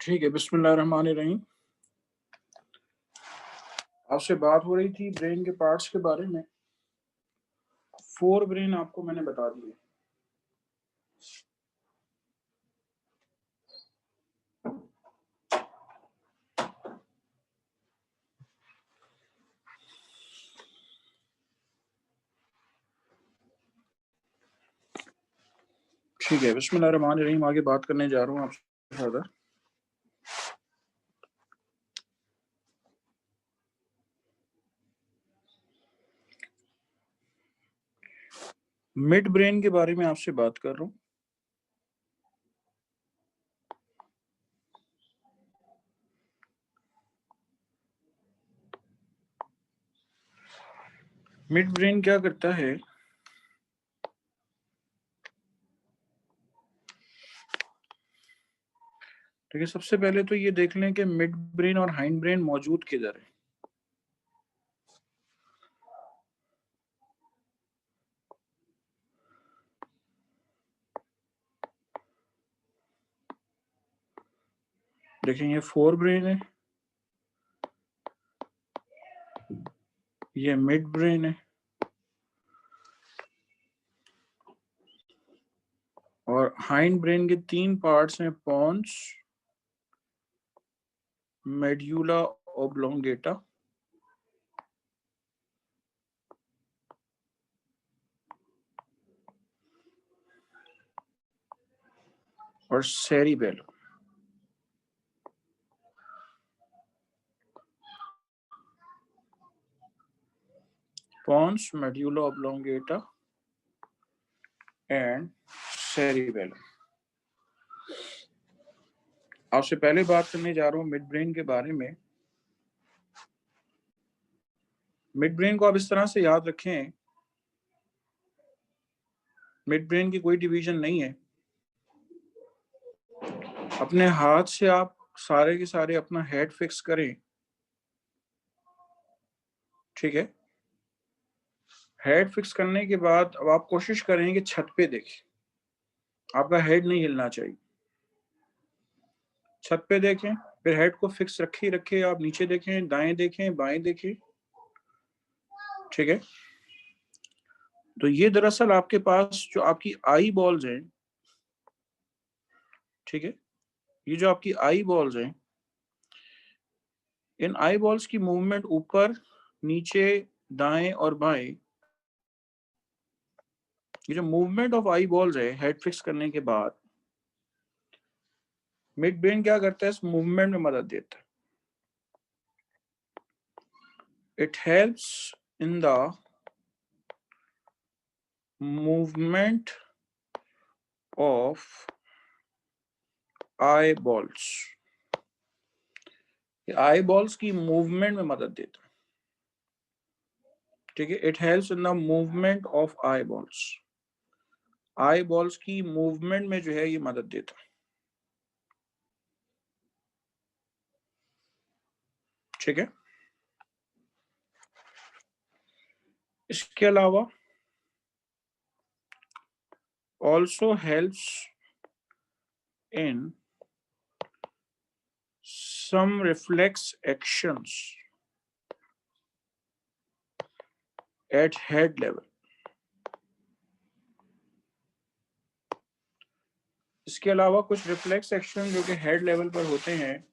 ठीक है, बिस्मिल्लाहिर्रहमानिर्रहीम। आपसे बात हो रही थी ब्रेन के पार्ट्स के बारे में। 4 ब्रेन आपको मैंने बता दिए। ठीक है, बिस्मिल्लाहिर्रहमानिर्रहीम। आगे बात करने जा रहा हूँ आपसे फर्दर। मिड ब्रेन के बारे में आपसे बात कर रहा हूँ। मिड ब्रेन क्या करता है? ठीक है, सबसे पहले तो ये देख लें कि मिड ब्रेन और हाइंड ब्रेन मौजूद किधर है। देखें, ये 4 ब्रेन है, ये मिड ब्रेन है, और हाइंड ब्रेन के 3 पार्ट्स हैं: पॉन्स, मेड्यूला ऑब्लोंगेटा और cerebellum. Pons, medulla oblongata and cerebellum. आपसे पहले बात करने जा रहा हूँ मिड ब्रेन के बारे में। मिड ब्रेन को आप इस तरह से याद रखें, मिड ब्रेन की कोई डिवीजन नहीं है। अपने हाथ से आप सारे के सारे अपना हेड फिक्स करें। ठीक है, हेड फिक्स करने के बाद अब आप कोशिश करें कि छत पे देखें, आपका हेड नहीं हिलना चाहिए। छत पे देखें, फिर हेड को फिक्स रखे रखे आप नीचे देखें, दाएं देखें, बाएं देखें। ठीक है, तो ये दरअसल आपके पास जो आपकी आई बॉल्स हैं, ठीक है, ये जो आपकी आई बॉल्स हैं, इन आई बॉल्स की मूवमेंट ऊपर नीचे दाएं और बाएं, ये जो मूवमेंट ऑफ आई बॉल्स है हेड फिक्स करने के बाद, मिड ब्रेन क्या करता है? इस मूवमेंट में मदद देता है। It helps in the movement of I balls. I balls की मूवमेंट में मदद देता है। ठीक है, it helps in the movement of I balls. I balls की मूवमेंट में जो है ये मदद देता है। ठीक है, इसके अलावा also helps in some reflex actions at head level। इसके अलावा कुछ रिफ्लेक्स एक्शन जो कि हेड लेवल पर होते हैं,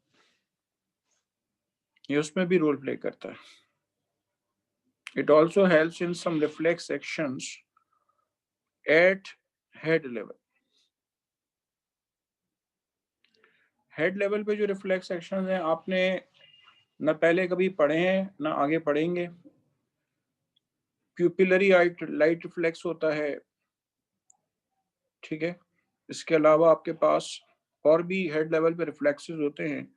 ये उसमें भी रोल प्ले करता है। It also helps in some reflex actions at head level. Head level पे जो रिफ्लेक्स एक्शंस हैं आपने न पहले कभी पढ़े हैं न आगे पढ़ेंगे। प्यूपिलरी लाइट रिफ्लेक्स होता है। ठीक है, इसके अलावा आपके पास और भी हेड लेवल पे रिफ्लेक्सेस होते हैं,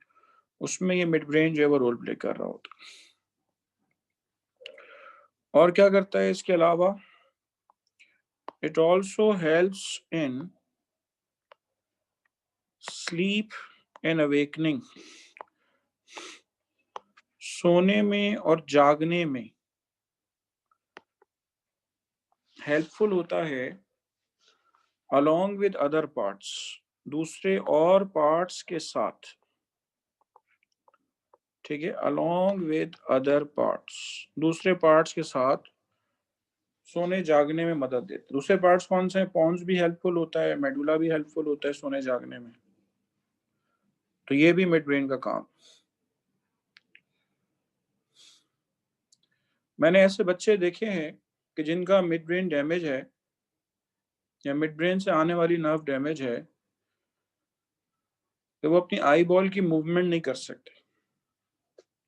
उसमें ये मिड ब्रेन जो है वो रोल प्ले कर रहा होता है। और क्या करता है इसके अलावा? It also helps in sleep and awakening. सोने में और जागने में हेल्पफुल होता है, along with other parts, दूसरे और पार्ट्स के साथ। ठीक है, अलोंग विद अदर पार्ट्स, दूसरे पार्ट्स के साथ सोने जागने में मदद देते। दूसरे पार्ट्स कौन से हैं? पॉन्स भी हेल्पफुल होता है, मेडुला भी हेल्पफुल होता है सोने जागने में, तो ये भी मिड ब्रेन का काम। मैंने ऐसे बच्चे देखे हैं कि जिनका मिड ब्रेन डैमेज है या मिड ब्रेन से आने वाली नर्व डैमेज है, तो वो अपनी आई बॉल की मूवमेंट नहीं कर सकते।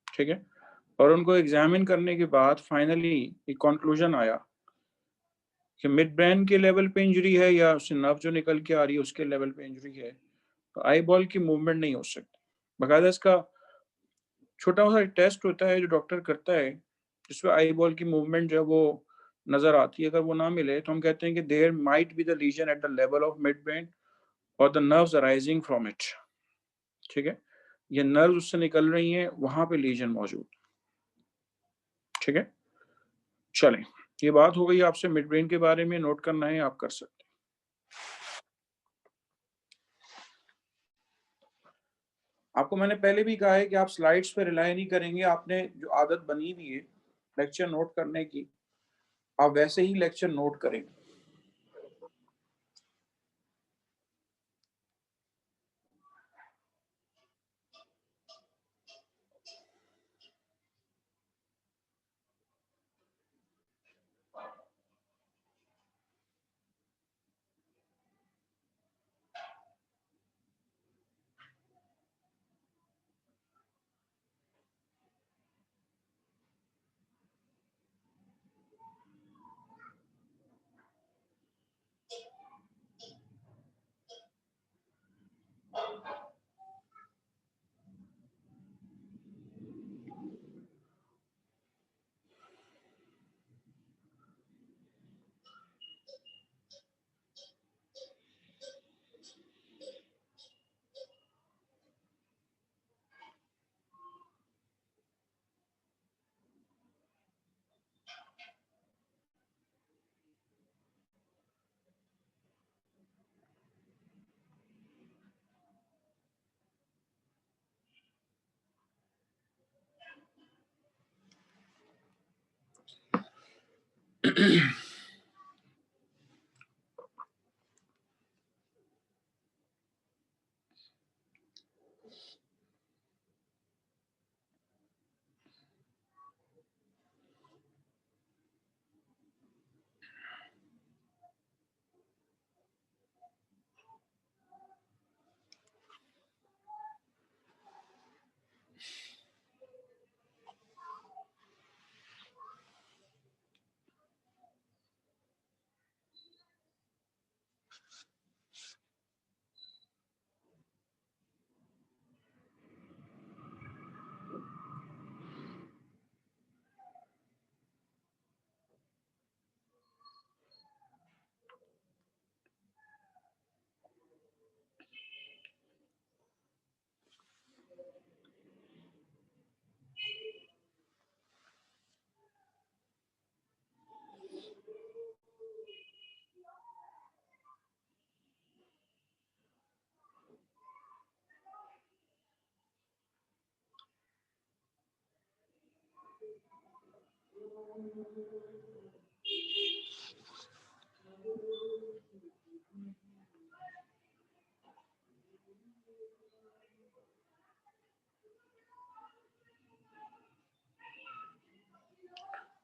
ठीक है, और उनको एग्जामिन करने के बाद फाइनली एक कंक्लूजन आया कि मिड ब्रेन के लेवल पे इंजरी है या उससे नर्व जो निकल के आ रही है उसके लेवल पे इंजरी है, तो आई बॉल की मूवमेंट नहीं हो सकती। बकायदा इसका छोटा सा टेस्ट होता है जो डॉक्टर करता है, जिसमें आई बॉल की मूवमेंट जो है वो नजर आती है। अगर वो ना मिले तो हम कहते हैं कि there might be the lesion at the level of midbrain और the nerves arising from it. ठीक है, ये नर्व उससे निकल रही हैं, वहां पे लीजन मौजूद। ठीक है, चलें, ये बात हो गई आपसे मिड ब्रेन के बारे में। नोट करना है आप कर सकते हैं। आपको मैंने पहले भी कहा है कि आप स्लाइड्स पे रिलाई नहीं करेंगे। आपने जो आदत बनी हुई है लेक्चर नोट करने की, आप वैसे ही लेक्चर नोट करेंगे।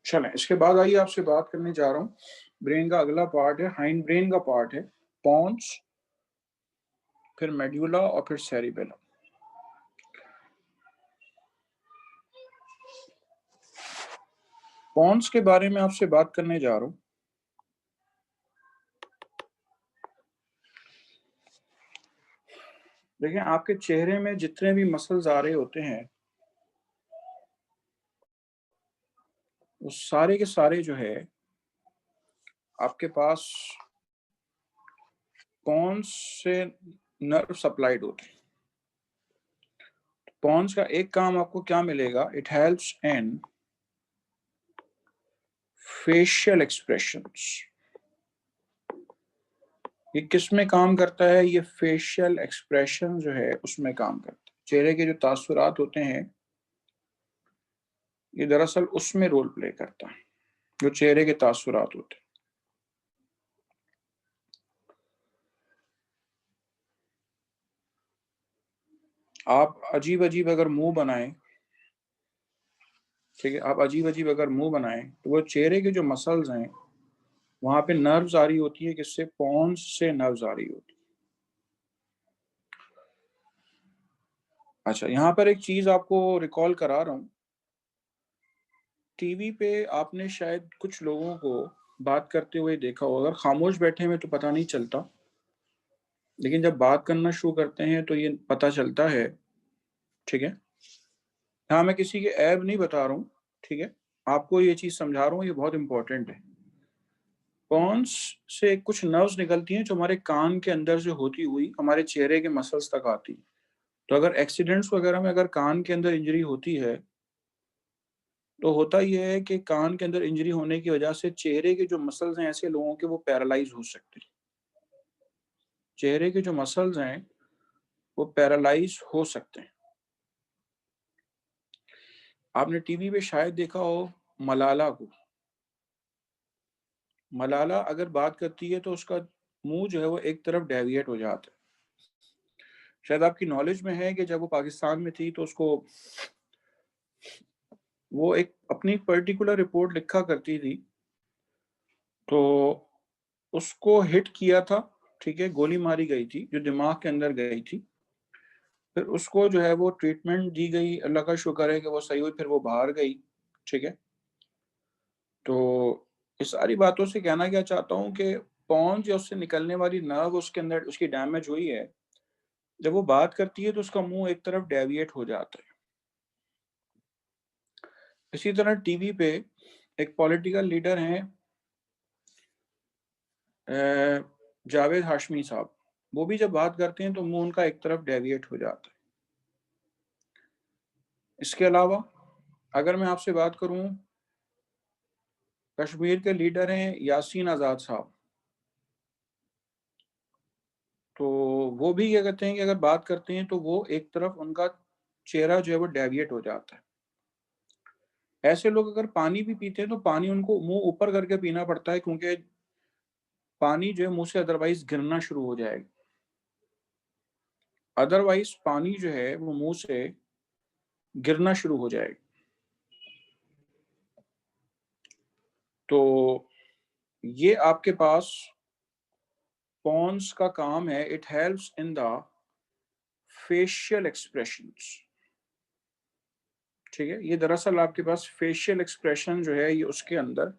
चलें, इसके बाद आइए आपसे बात करने जा रहा हूँ ब्रेन का अगला पार्ट है, हाइंड ब्रेन का पार्ट है पॉन्स, फिर मेड्यूला और फिर सेरिबेलम। पॉन्स के बारे में आपसे बात करने जा रहा हूँ। देखिए, आपके चेहरे में जितने भी मसल्स आ रहे होते हैं वो सारे के सारे जो है आपके पास पॉन्स से नर्व सप्लाइड होते हैं। पॉन्स का एक काम आपको क्या मिलेगा? It helps in facial expressions. ये किस में काम करता है? ये फेशियल एक्सप्रेशन जो है उसमें काम करता है। चेहरे के जो तासुरात होते हैं ये दरअसल उसमें रोल प्ले करता है जो चेहरे के तासुरात होते हैं। आप अजीब अजीब अगर मुंह बनाएं, ठीक है, आप अजीब अजीब अगर मुंह बनाएं तो वो चेहरे के जो मसल्स हैं वहां पे नर्व्स आ रही होती है, किससे? पॉन्स से नर्व्स आ रही होती है। अच्छा, यहाँ पर एक चीज आपको रिकॉल करा रहा हूँ। टीवी पे आपने शायद कुछ लोगों को बात करते हुए देखा हो, अगर खामोश बैठे में तो पता नहीं चलता, लेकिन जब बात करना शुरू करते हैं तो ये पता चलता है। ठीक है, हाँ, मैं किसी के ऐब नहीं बता रहा हूँ, ठीक है, आपको ये चीज समझा रहा हूँ, ये बहुत इंपॉर्टेंट है। पॉन्स से कुछ नर्व्स निकलती हैं जो हमारे कान के अंदर से होती हुई हमारे चेहरे के मसल्स तक आती। तो अगर एक्सीडेंट्स वगैरह में अगर कान के अंदर इंजरी होती है तो होता ये है कि कान के अंदर इंजरी होने की वजह से चेहरे के जो मसल्स हैं ऐसे लोगों के वो पैरालाइज हो सकते हैं। चेहरे के जो मसल्स हैं वो पैरालाइज हो सकते हैं। आपने टीवी पे शायद देखा हो मलाला को। मलाला अगर बात करती है तो उसका मुंह जो है वो एक तरफ डेविएट हो जाता है। शायद आपकी नॉलेज में है कि जब वो पाकिस्तान में थी तो उसको वो एक अपनी पर्टिकुलर रिपोर्ट लिखा करती थी, तो उसको हिट किया था, ठीक है, गोली मारी गई थी जो दिमाग के अंदर गई थी। फिर उसको जो है वो ट्रीटमेंट दी गई, अल्लाह का शुक्र है कि वो सही हुई, फिर वो बाहर गई। ठीक है, तो इस सारी बातों से कहना क्या चाहता हूँ कि पॉन्स या उससे निकलने वाली नर्व उसके अंदर उसकी डैमेज हुई है, जब वो बात करती है तो उसका मुंह एक तरफ डेविएट हो जाता है। इसी तरह टीवी पे एक पॉलिटिकल लीडर हैं जावेद हाशमी साहब, वो भी जब बात करते हैं तो मुंह उनका एक तरफ डेविएट हो जाता है। इसके अलावा अगर मैं आपसे बात करूं, कश्मीर के लीडर हैं यासीन आज़ाद साहब, तो वो भी क्या कहते हैं कि अगर बात करते हैं तो वो एक तरफ उनका चेहरा जो है वो डेविएट हो जाता है। ऐसे लोग अगर पानी भी पीते हैं तो पानी उनको मुंह ऊपर करके पीना पड़ता है, क्योंकि पानी जो है मुंह से अदरवाइज गिरना शुरू हो जाएगा। अदरवाइज पानी जो है वो मुंह से गिरना शुरू हो जाएगा। तो ये आपके पास पॉन्स का काम है, it helps in the facial expressions. ठीक है, ये दरअसल आपके पास फेशियल एक्सप्रेशन जो है ये उसके अंदर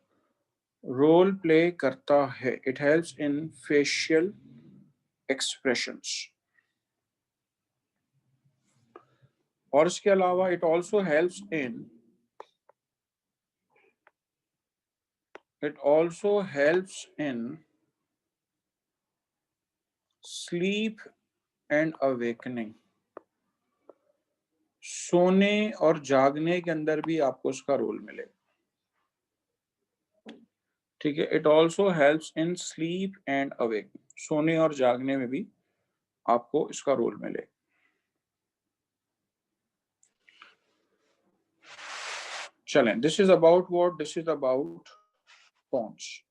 रोल प्ले करता है। It helps in facial expressions. और इसके अलावा it also helps in sleep and awakening. सोने और जागने के अंदर भी आपको उसका रोल मिलेगा। ठीक है, it also helps in sleep and awakening, सोने और जागने में भी आपको इसका रोल मिलेगा। चलें, दिस इज अबाउट पॉन्च।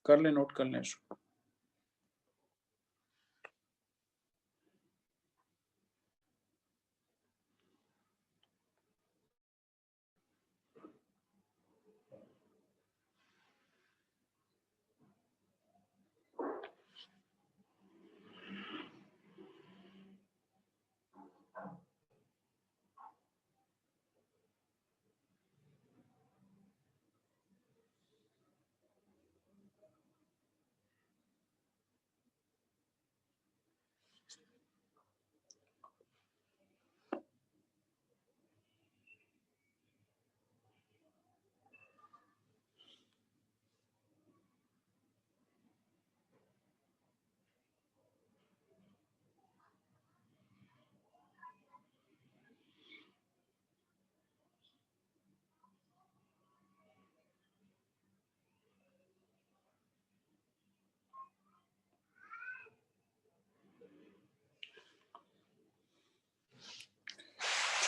कर ले, नोट कर लें इसको।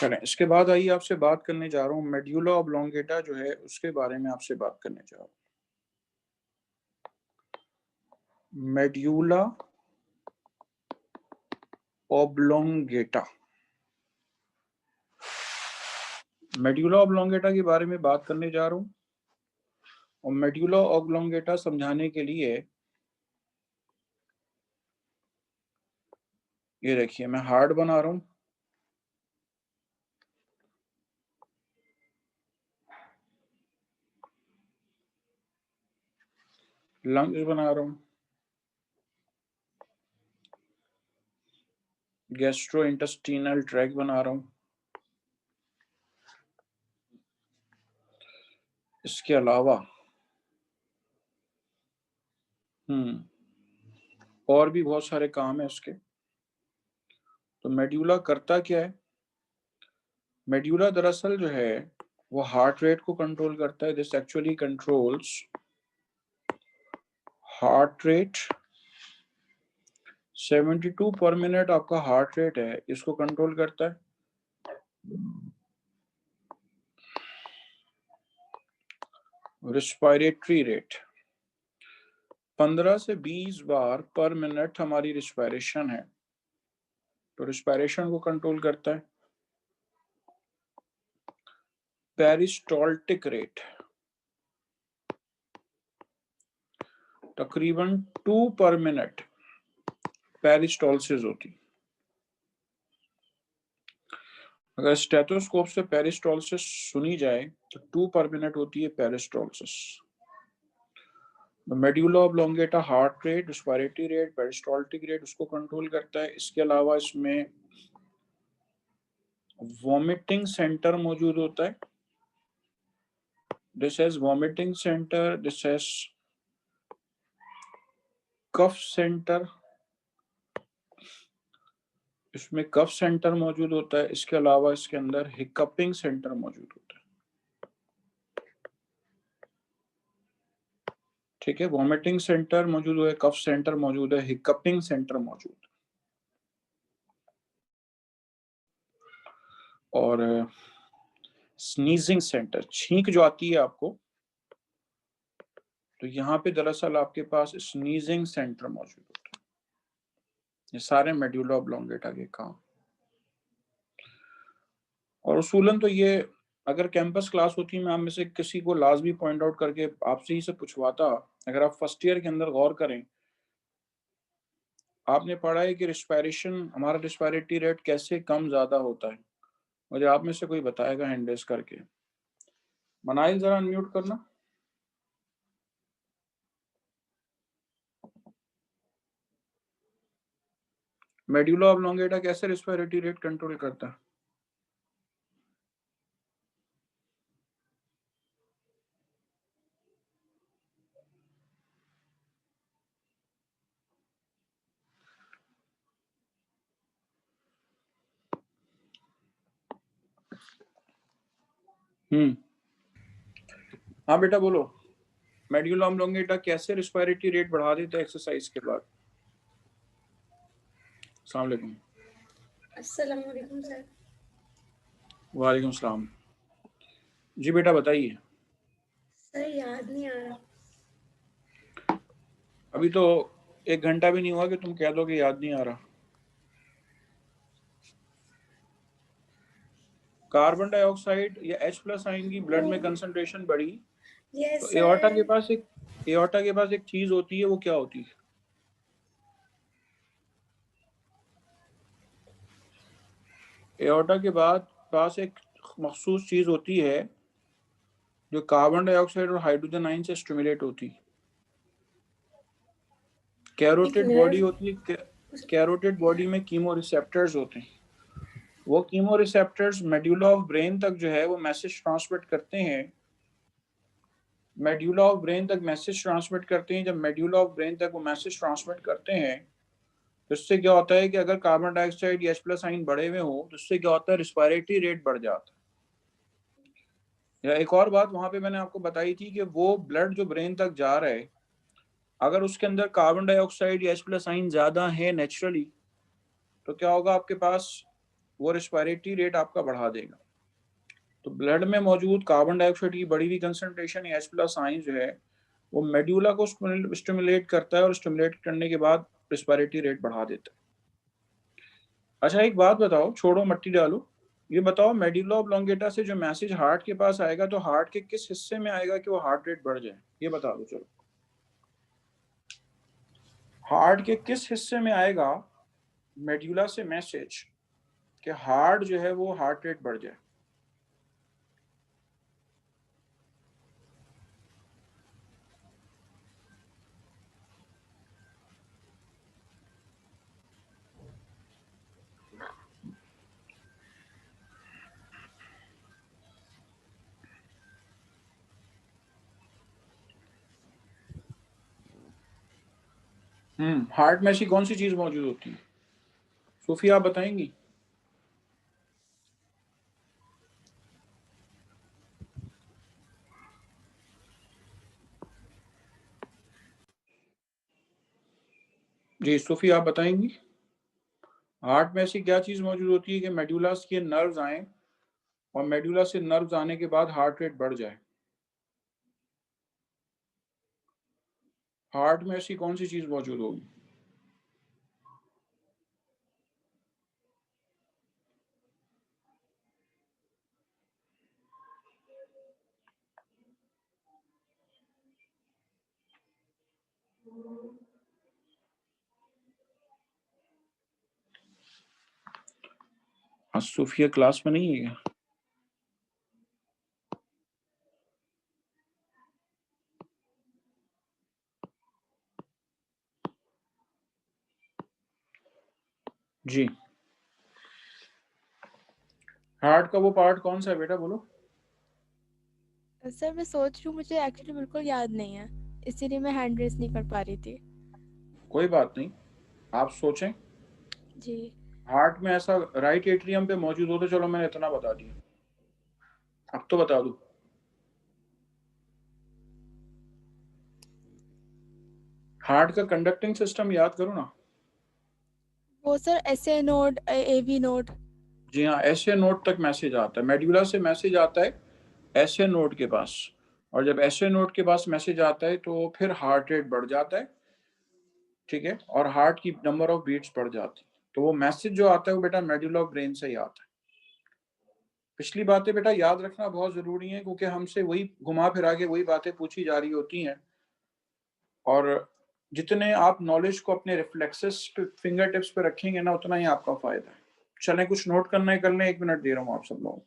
चलें, इसके बाद आइए आपसे बात करने जा रहा हूँ मेड्यूला ऑब्लोंगेटा जो है उसके बारे में आपसे बात करने जा रहा हूँ। मेड्यूला ऑब्लोंगेटा, मेड्यूला ऑब्लोंगेटा के बारे में बात करने जा रहा हूँ। और मेड्यूला ऑब्लोंगेटा समझाने के लिए ये देखिए मैं हार्ट बना रहा हूँ, लंग्स बना रहा हूँ, गैस्ट्रो इंटेस्टिनल ट्रैक बना रहा हूँ। इसके अलावा और भी बहुत सारे काम है उसके। तो मेड्यूला करता क्या है? मेड्यूला दरअसल जो है वो हार्ट रेट को कंट्रोल करता है। This actually controls heart rate. 72 पर मिनट आपका हार्ट रेट है, इसको कंट्रोल करता है। रिस्पायरेटरी रेट 15 से 20 बार पर मिनट हमारी रिस्पायरेशन है, तो रिस्पायरेशन को कंट्रोल करता है। पेरिस्टोल्टिक रेट तकरीबन 2 पर मिनट पेरिस्टोलिसिस होती। अगर स्टेथोस्कोप से पेरिस्टोलिसिस सुनी जाए तो 2 पर मिनट होती है peristalsis. Medulla oblongata heart rate, respiratory rate, peristaltic rate उसको कंट्रोल करता है। इसके अलावा इसमें वॉमिटिंग सेंटर मौजूद होता है। This has vomiting centre, this has cough centre, इसमें कफ सेंटर मौजूद होता है। इसके अलावा इसके अंदर हिकअपिंग सेंटर मौजूद होता है। ठीक है, वॉमिटिंग सेंटर मौजूद है, कफ सेंटर मौजूद है, हिकअपिंग सेंटर मौजूद है। और स्नीजिंग सेंटर, छींक जो आती है आपको, तो यहाँ पे दरअसल आपके पास स्नीजिंग सेंटर मौजूद होता है। ये सारे मेड्यूला ऑब्लोंगेटा के काम। और उसूलन तो ये अगर कैंपस क्लास होती, मैं आप में से किसी को लाजमी पॉइंट आउट करके आपसे ही से पूछवाता। अगर आप फर्स्ट ईयर के अंदर गौर करें, आपने पढ़ा है कि रिस्पायरेशन, हमारा रिस्पायरेटरी रेट कैसे कम ज्यादा होता है। मुझे आप में से कोई बताएगा हैंड रेज करके? मनाइल जरा अनम्यूट करना। मेड्यूला ऑब्लोंगेटा कैसे रिस्पायरेटरी रेट कंट्रोल करता है? हाँ बेटा बोलो, मेड्यूला ऑब्लोंगेटा कैसे रिस्पायरेटरी रेट बढ़ा देता है एक्सरसाइज के बाद? अस्सलाम वालेकुम। अस्सलाम वालेकुम सर। वालेकुम सलाम। जी बेटा बताइए। सर याद नहीं आ रहा। अभी तो 1 घंटा भी नहीं हुआ कि तुम कह दो कि याद नहीं आ रहा। कार्बन डाइऑक्साइड या H+ आयन की ब्लड में कंसंट्रेशन बढ़ी तो एओर्टा के पास एक चीज होती है, वो क्या होती है? एओर्टा के बाद पास एक मखसूस चीज होती है जो कार्बन डाइऑक्साइड और हाइड्रोजन आयन से स्टिमुलेट होती है। कैरोटिड बॉडी होती है। कैरोटिड बॉडी में कीमो रिसेप्टर्स होते हैं। वो chemo receptors medulla of brain तक जो है वो मैसेज ट्रांसमिट करते हैं। मेड्यूला ऑफ ब्रेन तक मैसेज ट्रांसमिट करते हैं। जब मेड्यूला ऑफ ब्रेन तक वो मैसेज ट्रांसमिट करते हैं तो इससे क्या होता है कि अगर कार्बन डाइऑक्साइड या H+ आयन बढ़े हुए हो तो इससे क्या होता है, रिस्पायरेटरी रेट बढ़ जाता है। या एक और बात वहां पे मैंने आपको बताई थी कि वो ब्लड जो ब्रेन तक जा रहा है, अगर उसके अंदर कार्बन डाइऑक्साइड या H+ आयन ज्यादा है नेचुरली, तो क्या होगा आपके पास, वो रेस्पिरेटरी रेट आपका बढ़ा देगा। तो ब्लड में मौजूद कार्बन डाइऑक्साइड की बढ़ी हुई कंसंट्रेशन H+ जो है वो मेड्यूला को स्टिमुलेट करता है और स्टिमुलेट करने के बाद रेस्पिरेटरी रेट बढ़ा देता है। अच्छा एक बात बताओ, छोड़ो मट्टी डालो, ये बताओ मेड्यूला ऑब्लोंगेटा से जो मैसेज हार्ट के पास आएगा तो हार्ट के किस हिस्से में आएगा कि वो हार्ट रेट बढ़ जाए, ये बता दो। चलो हार्ट के किस हिस्से में आएगा मेड्यूला से मैसेज कि हार्ट जो है वो हार्ट रेट बढ़ जाए? हार्ट में ऐसी कौन सी चीज मौजूद होती है? सूफी आप बताएंगी? जी सूफी आप बताएंगी, हार्ट में ऐसी क्या चीज मौजूद होती है कि मेडुला के नर्व्स आए और मेडुला से नर्व्स आने के बाद हार्ट रेट बढ़ जाए? हार्ट में ऐसी कौन सी चीज मौजूद होगी? आज सूफिया क्लास में नहीं है क्या? जी हार्ट का वो पार्ट कौन सा है बेटा, बोलो। सर मैं सोच रही हूँ, मुझे एक्चुअली बिल्कुल याद नहीं है, इसीलिए मैं हैंड रेस नहीं कर पा रही थी। कोई बात नहीं, आप सोचें। जी। हार्ट में ऐसा राइट एट्रियम पे मौजूद हो तो चलो मैंने इतना बता दिया, अब तो बता दूं। हार्ट का कंडक्टिंग सिस्टम याद करो ना। वो sir SA node, AV node. जी हाँ, एसए नोड तक मैसेज आता है, मेडुला से मैसेज आता है एसए नोड के पास, और जब एसए नोड के पास मैसेज आता है तो फिर हार्ट रेट बढ़ जाता है, ठीक है, और हार्ट की नंबर ऑफ बीट्स बढ़ जाती है। तो वो मैसेज जो आता है वो बेटा मेडुला ऑफ ब्रेन से ही आता है। पिछली बातें बेटा याद रखना बहुत जरूरी है, क्योंकि हमसे वही घुमा फिरा के वही बातें पूछी जा रही होती हैं, और जितने आप नॉलेज को अपने रिफ्लेक्सेस फिंगर टिप्स पे रखेंगे ना उतना ही आपका फायदा है। चलें कुछ नोट करना है कर लें, 1 मिनट दे रहा हूँ आप सब लोगों को।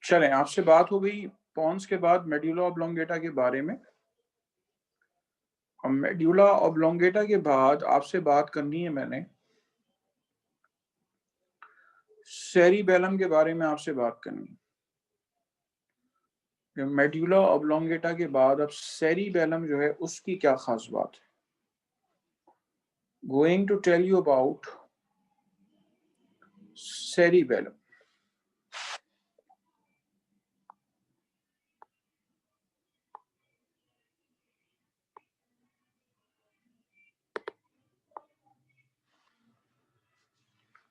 चलें, आपसे बात हो गई पॉन्स के बाद मेड्यूला ऑब्लोंगेटा के बारे में। अब मेड्यूला ऑब्लोंगेटा के बाद आपसे बात करनी है मैंने सेरिबेलम के बारे में, आपसे बात करनी है। मेड्यूला ऑब्लोंगेटा के बाद अब सेरिबेलम जो है उसकी क्या खास बात है, going to tell you about cerebellum.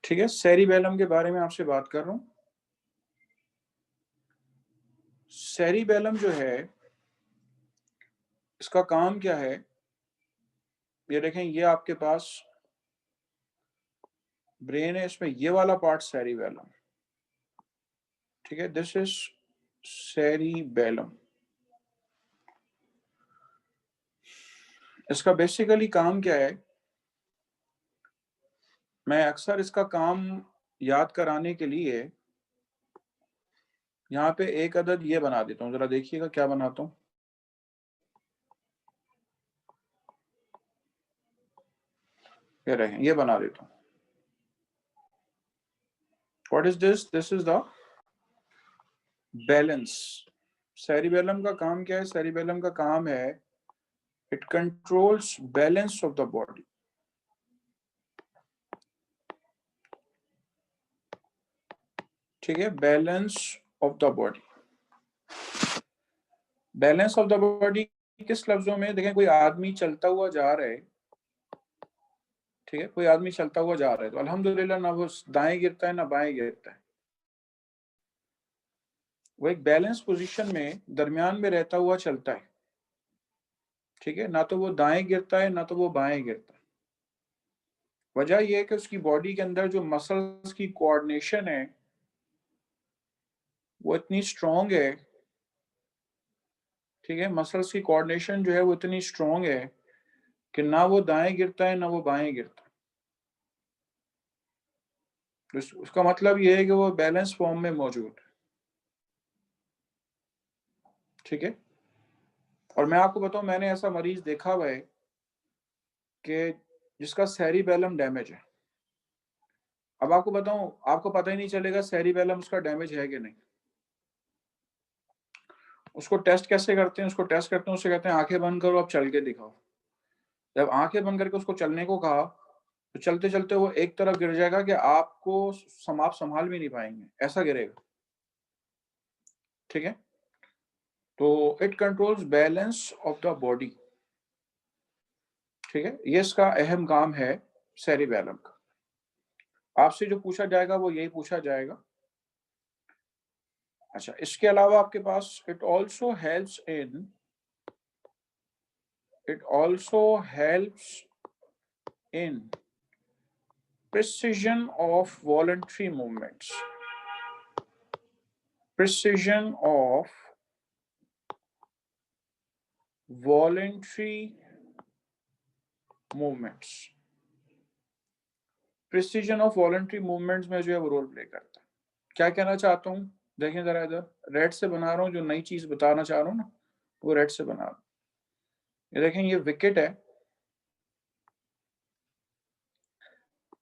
ठीक है, सेरिबेलम के बारे में आपसे बात कर रहा हूं। सेरिबेलम जो है इसका काम क्या है, ये देखें, ये आपके पास ब्रेन है, इसमें ये वाला पार्ट सेरिबेलम, ठीक है, दिस इज सेरिबेलम। इसका बेसिकली काम क्या है, मैं अक्सर इसका काम याद कराने के लिए यहाँ पे एक अदद ये बना देता हूँ, जरा देखिएगा क्या बनाता हूँ। ये रहे, ये बना देता हूँ। What is this? This is the balance. Cerebellum का काम क्या है? सेरिबेलम का काम है it controls balance of the body. ठीक है, balance of the body. Balance of the body किस लफ्जों में? देखें, कोई आदमी चलता हुआ जा रहा है, ठीक है, कोई आदमी चलता हुआ जा रहा है तो अल्हम्दुलिल्लाह ना वो दाएं गिरता है ना बाएं गिरता है, वो एक बैलेंस पोजीशन में दरमियान में रहता हुआ चलता है। ठीक है, ना तो वो दाएं गिरता है ना तो वो बाएं गिरता है। वजह यह है कि उसकी बॉडी के अंदर जो मसल्स की कोऑर्डिनेशन है वो इतनी स्ट्रांग है। ठीक है, मसल्स की कोऑर्डिनेशन जो है वो इतनी स्ट्रांग है कि ना वो दाएं गिरता है ना वो बाएं गिरता है। तो उसका मतलब ये है कि वो बैलेंस फॉर्म में मौजूद है। ठीक है, और मैं आपको बताऊं, मैंने ऐसा मरीज देखा हुआ है कि जिसका सेरिबेलम डैमेज है। अब आपको बताऊं, आपको पता ही नहीं चलेगा सेरिबेलम उसका डैमेज है कि नहीं। उसको टेस्ट कैसे करते हैं? उसको टेस्ट करते हैं, उससे कहते हैं आंखें बंद करो, अब चल के दिखाओ। जब आंखें बंद करके उसको चलने को कहा तो चलते चलते वो एक तरफ गिर जाएगा कि आपको आप संभाल भी नहीं पाएंगे, ऐसा गिरेगा। ठीक है, तो it controls balance of the body. ठीक है, ये इसका अहम काम है सेरिबेलम का। आपसे जो पूछा जाएगा वो यही पूछा जाएगा। अच्छा, इसके अलावा आपके पास it also helps in precision of voluntary movements. Precision of voluntary movements. Precision of voluntary movements में जो है वो रोल प्ले करता है। क्या कहना चाहता हूँ? देखें जरा इधर, रेड से बना रहा हूँ, जो नई चीज बताना चाह रहा हूँ ना वो रेड से बना रहा हूँ। ये देखें, ये विकेट है,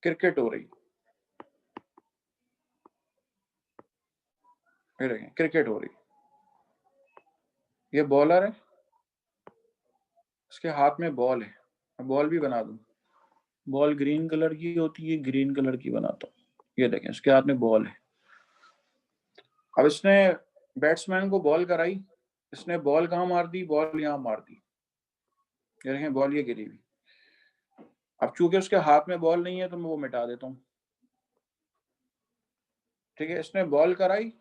क्रिकेट हो रही। ये देखें, क्रिकेट हो रही। ये बॉलर है, इसके हाथ में बॉल है। मैं बॉल भी बना दूं, बॉल ग्रीन कलर की होती है, ग्रीन कलर की बनाता हूँ। ये देखें, इसके हाथ में बॉल है। अब इसने बैट्समैन को बॉल कराई, इसने बॉल कहाँ मार दी? बॉल यहाँ मार दी। ये देखें, बॉल ये गिरी हुई। अब चूंकि उसके हाथ में बॉल नहीं है तो मैं वो मिटा देता हूँ। ठीक है, इसने बॉल कराई,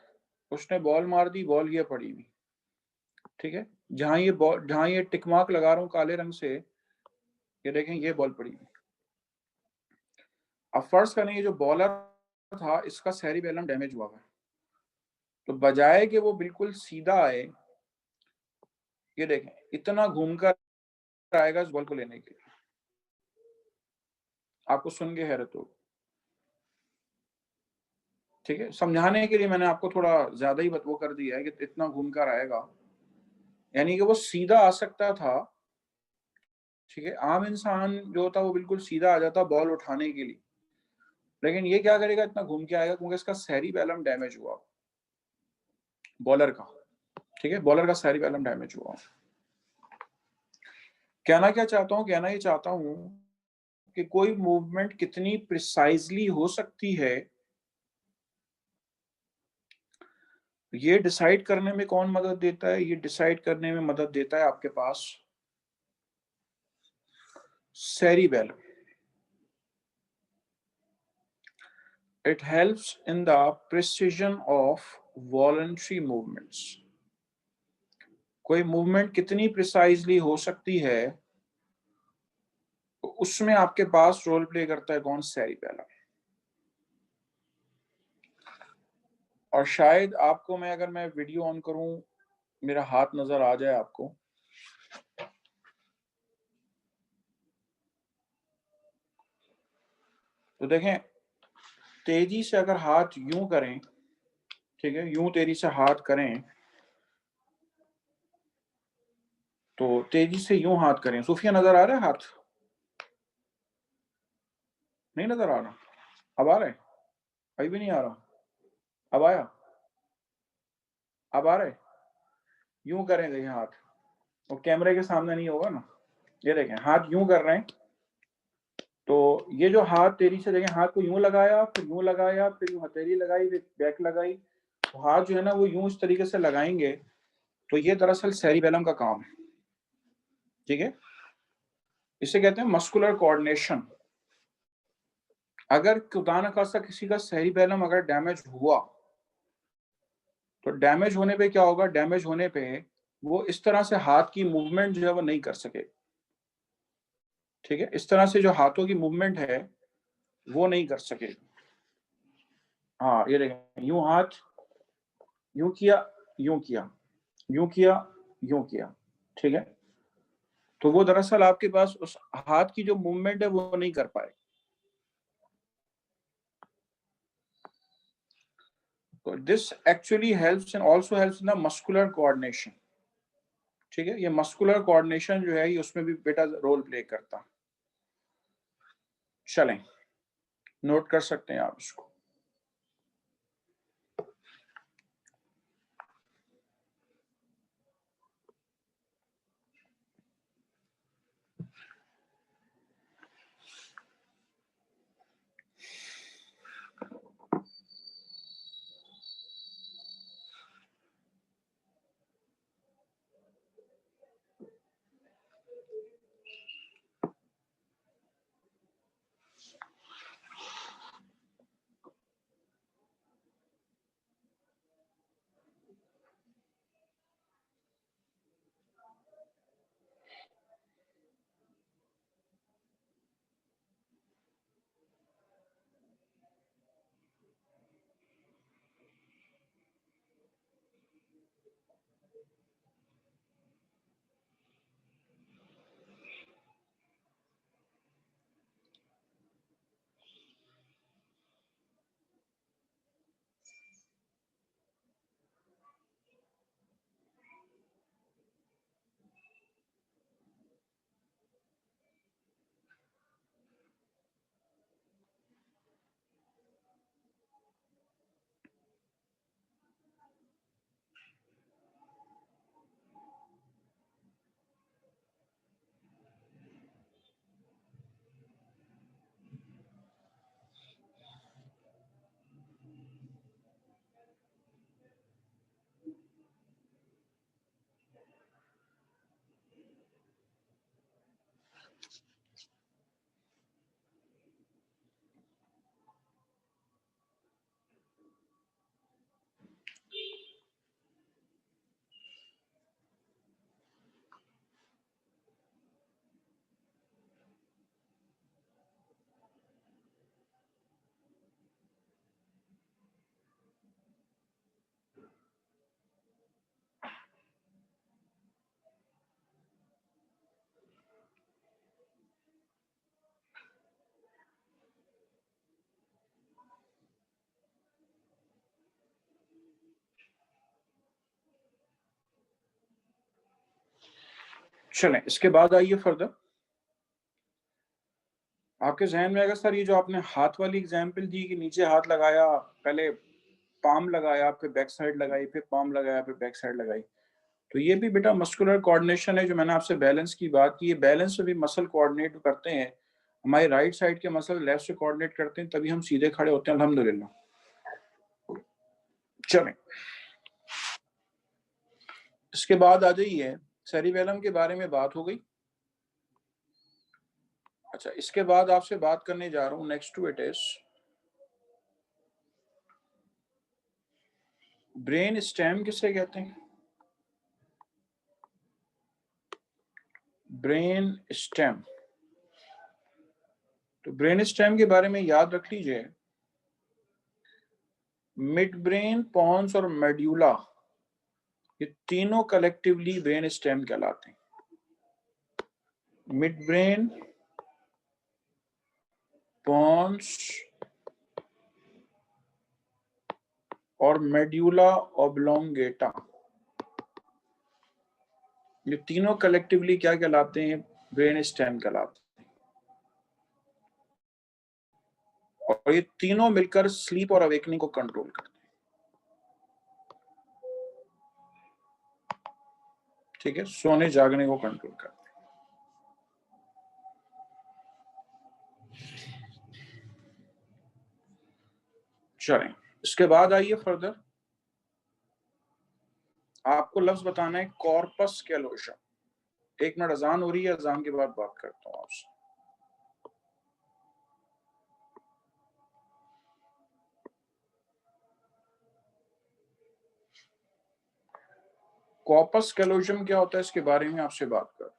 उसने बॉल मार दी, बॉल ये पड़ी हुई। ठीक है, जहां ये बॉल, जहां ये टिक मार्क लगा रहा हूँ काले रंग से, ये देखें ये बॉल पड़ी हुई। अब फर्ज करें ये जो बॉलर था इसका सेरिबेलम डैमेज हुआ है, तो बजाय कि वो बिल्कुल सीधा आए, ये देखें इतना घूमकर आएगा इस बॉल को लेने के लिए। आपको सुन के हैरत होगी। ठीक है, समझाने के लिए मैंने आपको थोड़ा ज्यादा ही वो कर दिया है कि इतना घूमकर आएगा, यानी कि वो सीधा आ सकता था। ठीक है, आम इंसान जो होता वो बिल्कुल सीधा आ जाता बॉल उठाने के लिए, लेकिन ये क्या करेगा, इतना घूम के आएगा क्योंकि इसका सेरिबेलम डैमेज हुआ बॉलर का। ठीक है, बॉलर का सेरिबेलम डैमेज हुआ। कहना क्या चाहता हूँ? कहना ये चाहता हूँ कि कोई मूवमेंट कितनी प्रिसाइजली हो सकती है, ये डिसाइड करने में कौन मदद देता है? ये डिसाइड करने में मदद देता है आपके पास cerebellum. It helps in the precision of voluntary movements. कोई मूवमेंट कितनी प्रिसाइजली हो सकती है, तो उसमें आपके पास रोल प्ले करता है कौन? सेरिबेलम। और शायद आपको मैं, अगर मैं वीडियो ऑन करूं, मेरा हाथ नजर आ जाए आपको, तो देखें, तेजी से अगर हाथ यूं करें, ठीक है, यूं तेजी से हाथ करें, तो तेजी से यूं हाथ करें। सूफिया नजर आ रहा है? हाथ नहीं नजर आ रहा? अब आ रहा है? अभी भी नहीं आ रहा? अब आया? अब आ रहा है? यूं करें, देखें हाथ, वो कैमरे के सामने नहीं होगा ना। ये देखें, हाथ यूं कर रहे हैं, तो ये जो हाथ तेजी से, देखें, हाथ को यूं लगाया, फिर यूं लगाया, फिर यूं हथेली लगाई, फिर बैक लगाई, तो हाथ जो है ना वो यूं इस तरीके से लगाएंगे, तो ये दरअसल सेरिबेलम का काम है। ठीक है, इसे कहते हैं मस्कुलर कोऑर्डिनेशन। अगर खुदा न खास्ता किसी का सेरिबेलम अगर डैमेज हुआ, तो डैमेज होने पे क्या होगा? डैमेज होने पे वो इस तरह से हाथ की मूवमेंट जो है वो नहीं कर सके। ठीक है, इस तरह से जो हाथों की मूवमेंट है वो नहीं कर सके। हाँ, ये देखें, यूं हाथ, यूं किया, यूं किया, यूं किया, यूं किया। ठीक है, तो वो दरअसल आपके पास उस हाथ की जो मूवमेंट है वो नहीं कर पाए। तो this actually helps and also helps in the muscular coordination. ठीक है, ये मस्कुलर कोऑर्डिनेशन जो है ये उसमें भी बेटा रोल प्ले करता। चलें, नोट कर सकते हैं आप इसको। चलें, इसके बाद आइए फर्दर। आपके जहन में अगर सर ये जो आपने हाथ वाली एग्जाम्पल दी कि नीचे हाथ लगाया, पहले पाम लगाया, फिर बैक साइड लगाई, फिर पाम लगाया, फिर बैक साइड लगाई, तो ये भी बेटा मस्कुलर कोऑर्डिनेशन है। जो मैंने आपसे बैलेंस की बात की, ये बैलेंस से भी मसल कोऑर्डिनेट करते हैं। हमारे राइट साइड के मसल लेफ्ट से कोऑर्डिनेट करते हैं, तभी हम सीधे खड़े होते हैं, अल्हम्दुलिल्लाह। चलें, इसके बाद आ जाइए, सेरिबेलम के बारे में बात हो गई। अच्छा, इसके बाद आपसे बात करने जा रहा हूं, next to it is brainstem. किसे कहते हैं? Brainstem. तो ब्रेन स्टेम के बारे में याद रख लीजिए, मिड ब्रेन, पॉन्स और मेड्यूला, ये तीनों कलेक्टिवली ब्रेन स्टेम कहलाते हैं। मिड ब्रेन, पॉन्स और मेड्यूला ऑब्लोंगेटा, ये तीनों कलेक्टिवली क्या कहलाते हैं? ब्रेन स्टेम कहलाते हैं। और ये तीनों मिलकर स्लीप और अवेकनिंग को कंट्रोल करते हैं। ठीक है, सोने जागने को कंट्रोल करते हैं। चलें, इसके बाद आइए फर्दर, आपको लफ्ज बताना है कॉर्पस कैलोशम। एक मिनट, अजान हो रही है, अजान के बाद बात करता हूं आपसे। कॉर्पस कैलोशम क्या होता है, इसके बारे में आपसे बात कर।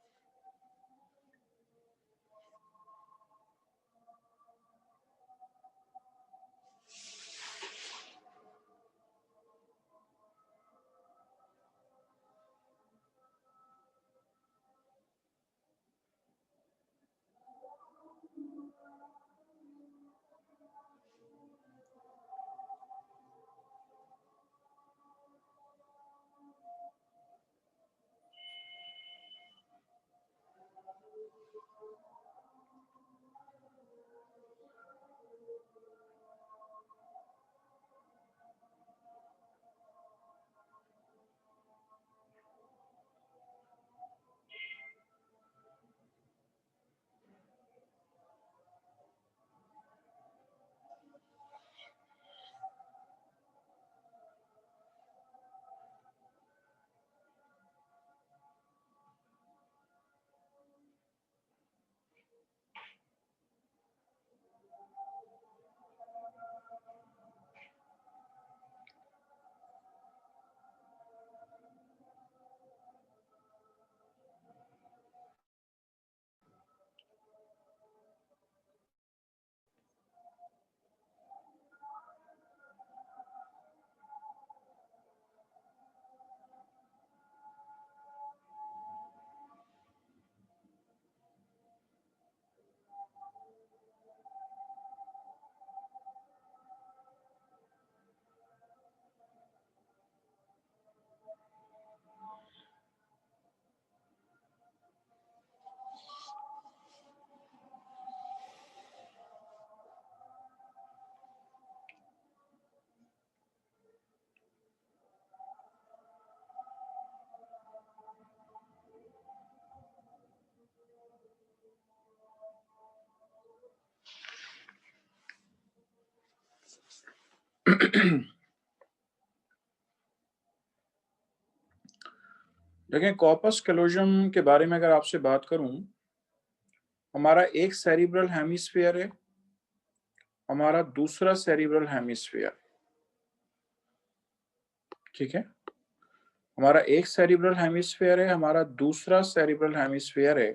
देखें, कॉर्पस कैलोशम के बारे में अगर आपसे बात करूं, हमारा एक सेरिब्रल हेमिस्फीयर है, हमारा दूसरा सेरिब्रल हेमिस्फीयर। ठीक है, हमारा एक सेरिब्रल हेमिस्फीयर है, हमारा दूसरा सेरिब्रल हेमिस्फीयर है।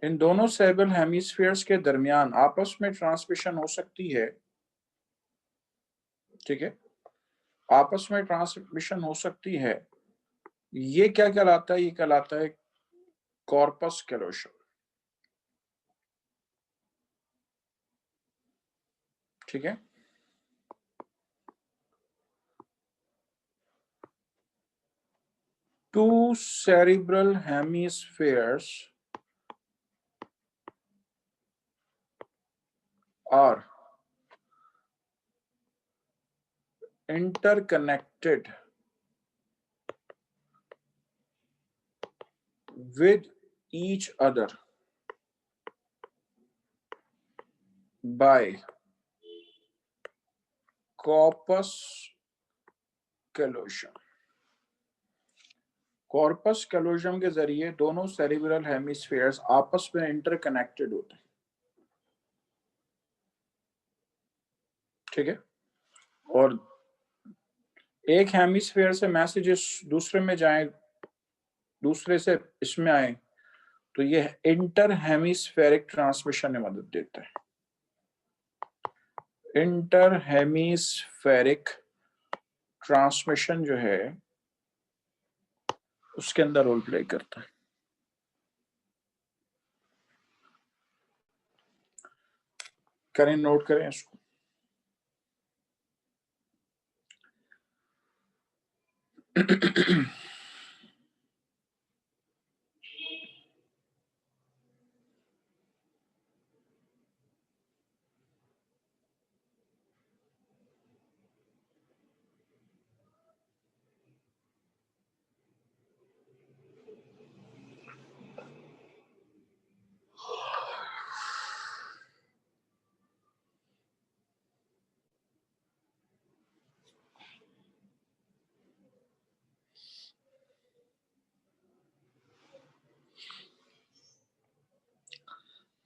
इन दोनों सेरिब्रल हेमिस्फीयर्स के दरमियान आपस में ट्रांसमिशन हो सकती है। ठीक है, आपस में ट्रांसमिशन हो सकती है। ये क्या कहलाता है? ये कहलाता है कॉर्पस कैलोशम। ठीक है, two cerebral hemispheres are interconnected with each other by corpus callosum। Corpus callosum के जरिए दोनों सेरिब्रल हेमिस्फीयर्स आपस में इंटरकनेक्टेड होते हैं। ठीक है, और एक हेमिस्फीयर से मैसेजेस दूसरे में जाएं, दूसरे से इसमें आए, तो ये इंटर हेमिस्फेरिक ट्रांसमिशन में मदद देता है। इंटर हेमिस्फेरिक ट्रांसमिशन जो है उसके अंदर रोल प्ले करता है। करें, नोट करें इसको।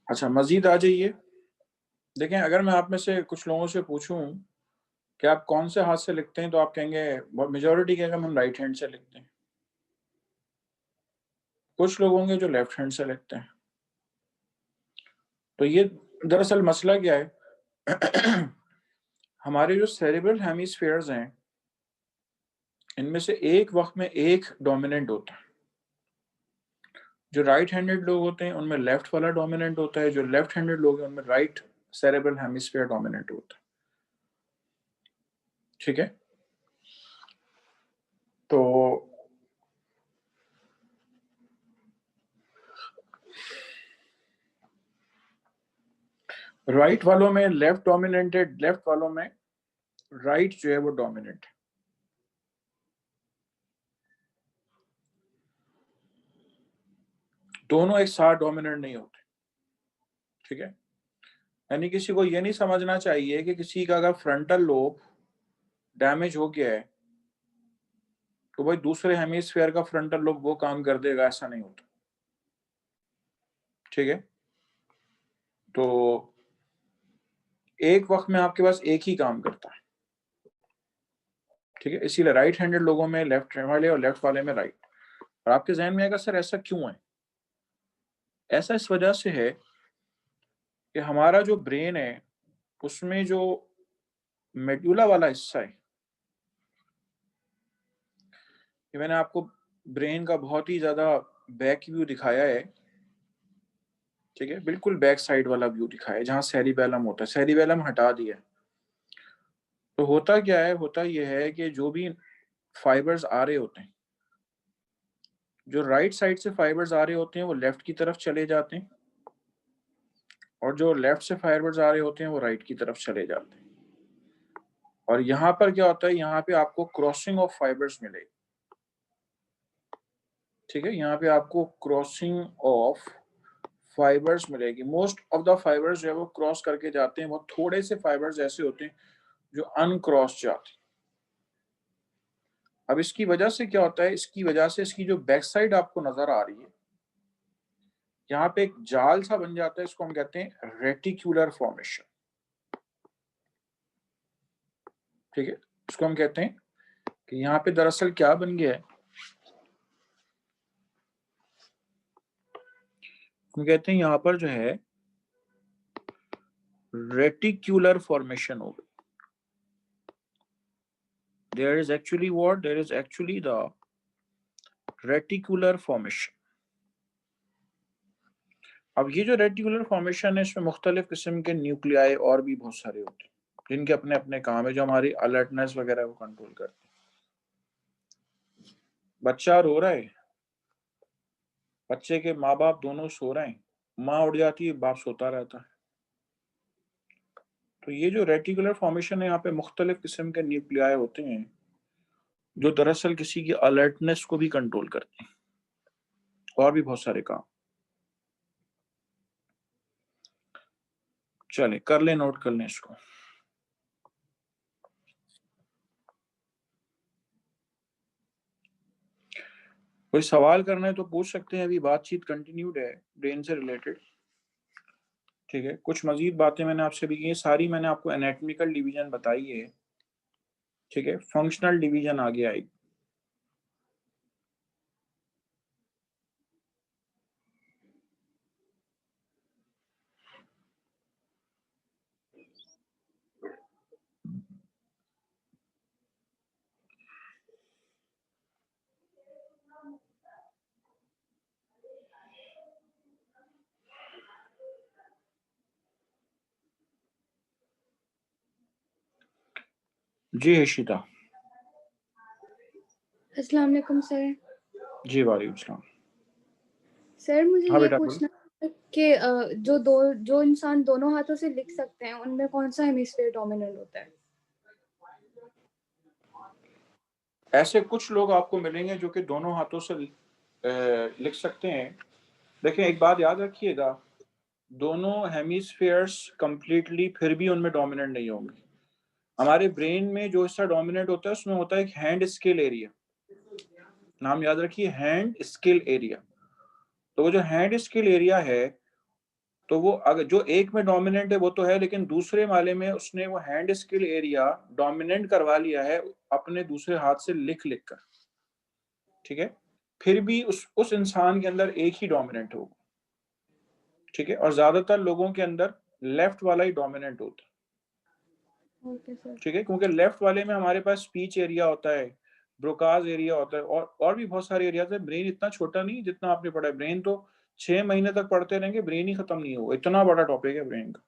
अच्छा, मजीद आ जाइए। देखें, अगर मैं आप में से कुछ लोगों से पूछूं कि आप कौन से हाथ से लिखते हैं, तो आप कहेंगे, मेजोरिटी कहेंगे हम राइट हैंड से लिखते हैं। कुछ लोग होंगे जो लेफ्ट हैंड से लिखते हैं। तो ये दरअसल मसला क्या है? हमारे जो सेरेब्रल हेमिस्फीयर्स हैं, इनमें से एक वक्त में एक डोमिनेंट होता है। जो राइट हैंडेड लोग होते हैं उनमें लेफ्ट वाला डोमिनेंट होता है, जो लेफ्ट हैंडेड लोग हैं उनमें राइट सेरेब्रल हेमिस्फीयर डोमिनेंट होता है। ठीक है, तो राइट वालों में लेफ्ट डोमिनेंटेड, लेफ्ट वालों में राइट जो है वो डोमिनेंट है। दोनों एक साथ डोमिनेंट नहीं होते। ठीक है, यानी किसी को ये नहीं समझना चाहिए कि किसी का अगर फ्रंटल लोब डैमेज हो गया है तो भाई दूसरे हेमिस्फीयर का फ्रंटल लोब वो काम कर देगा, ऐसा नहीं होता। ठीक है, तो एक वक्त में आपके पास एक ही काम करता है। ठीक है, इसीलिए राइट हैंडेड लोगों में लेफ्ट वाले और लेफ्ट वाले में राइट। और आपके जहन में आएगा सर ऐसा क्यों है? ऐसा इस वजह से है कि हमारा जो ब्रेन है उसमें जो मेड्यूला वाला हिस्सा है, ये मैंने आपको ब्रेन का बहुत ही ज्यादा बैक व्यू दिखाया है। ठीक है, बिल्कुल बैक साइड वाला व्यू दिखाया है जहां सेरिबेलम होता है। सेरिबेलम हटा दिया। तो होता क्या है, होता यह है कि जो भी फाइबर्स आ रहे होते हैं, जो राइट साइड से फाइबर्स आ रहे होते हैं वो लेफ्ट की तरफ चले जाते हैं, और जो लेफ्ट से फाइबर्स आ रहे होते हैं वो राइट की तरफ चले जाते हैं। और यहाँ पर क्या होता है, यहाँ पे आपको क्रॉसिंग ऑफ फाइबर्स मिलेगी। ठीक है, यहाँ पे आपको क्रॉसिंग ऑफ फाइबर्स मिलेगी। मोस्ट ऑफ द फाइबर्स जो है वो क्रॉस करके जाते हैं। वो थोड़े से फाइबर्स ऐसे होते हैं जो अनक्रॉस जाते हैं। अब इसकी वजह से क्या होता है, इसकी वजह से इसकी जो बैक साइड आपको नजर आ रही है, यहाँ पे एक जाल सा बन जाता है। इसको हम कहते हैं रेटिक्यूलर फॉर्मेशन। ठीक है, इसको हम कहते हैं कि यहाँ पे दरअसल क्या बन गया है, हम कहते हैं यहाँ पर जो है रेटिक्यूलर फॉर्मेशन हो गई। There is actually what? There is actually the reticular formation. अब ये जो रेटिकुलर फॉर्मेशन है इसमें मुख्तलिफ किस्म के न्यूक्लियाई और भी बहुत सारे होते हैं जिनके अपने अपने काम है, जो हमारी अलर्टनेस वगैरह को कंट्रोल करते हैं। बच्चा रो रहा है, बच्चे के माँ बाप दोनों सो रहे हैं, माँ उठ जाती है, बाप सोता रहता है। तो ये जो रेटिकुलर फॉर्मेशन है, यहाँ पे मुख्तलिफ किस्म के न्यूक्लियाई होते हैं जो दरअसल किसी की अलर्टनेस को भी कंट्रोल करते हैं, और भी बहुत सारे काम। चले कर ले, नोट कर लें इसको। कोई सवाल करना है तो पूछ सकते हैं, अभी बातचीत कंटिन्यूड है ब्रेन से रिलेटेड। ठीक है, कुछ मजीद बातें मैंने आपसे भी की, सारी मैंने आपको एनाटॉमिकल डिवीजन बताई है। ठीक है, फंक्शनल डिवीजन आगे आएगी। जी हर्षिता। अस्सलाम वालेकुम सर। जी वालेकुम सलाम। सर मुझे हाँ ये बेटा बोलो। पूछना है कि जो इंसान दोनों हाथों से लिख सकते हैं उनमें कौन सा हेमिस्फीयर डोमिनेंट होता है? ऐसे कुछ लोग आपको मिलेंगे जो कि दोनों हाथों से लिख सकते हैं। देखिए एक बात याद रखिएगा, दोनों हेमिस्फीयर्स कंप्लीटली फिर भी उनमें डोमिनेंट नहीं होंगे। हमारे ब्रेन में जो हिस्सा डोमिनेंट होता है उसमें होता है एक हैंड स्केल एरिया, नाम याद रखिए, हैंड स्केल एरिया। तो वो जो हैंड स्केल एरिया है, तो वो अगर जो एक में डोमिनेंट है वो तो है, लेकिन दूसरे वाले में उसने वो हैंड स्केल एरिया डोमिनेंट करवा लिया है अपने दूसरे हाथ से लिख लिख कर। ठीक है, फिर भी उस इंसान के अंदर एक ही डोमिनेंट होगा। ठीक है, और ज्यादातर लोगों के अंदर लेफ्ट वाला ही डोमिनेंट होता है। Okay sir. ठीक है, क्योंकि लेफ्ट वाले में हमारे पास स्पीच एरिया होता है, ब्रोकाज एरिया होता है, और भी बहुत सारे एरियाज है। ब्रेन इतना छोटा नहीं जितना आपने पढ़ा है। ब्रेन तो 6 महीने तक पढ़ते रहेंगे, ब्रेन ही खत्म नहीं होगा। इतना बड़ा टॉपिक है ब्रेन का,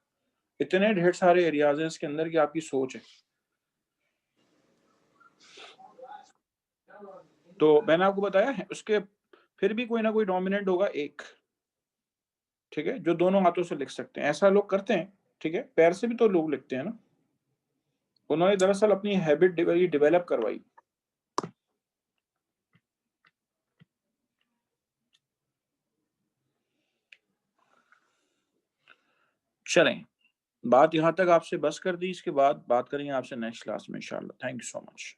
इतने ढेर सारे एरियाज हैं इसके अंदर की आपकी सोच है। तो मैंने आपको बताया है उसके फिर भी कोई ना कोई डोमिनेंट होगा एक। ठीक है, जो दोनों हाथों से लिख सकते हैं, ऐसा लोग करते हैं। ठीक है, पैर से भी तो लोग लिखते हैं ना। उन्होंने दरअसल अपनी हैबिट डेवलप करवाई। चलें, बात यहाँ तक आपसे बस कर दी, इसके बाद बात करेंगे आपसे नेक्स्ट क्लास में इंशाल्लाह। Thank you so much.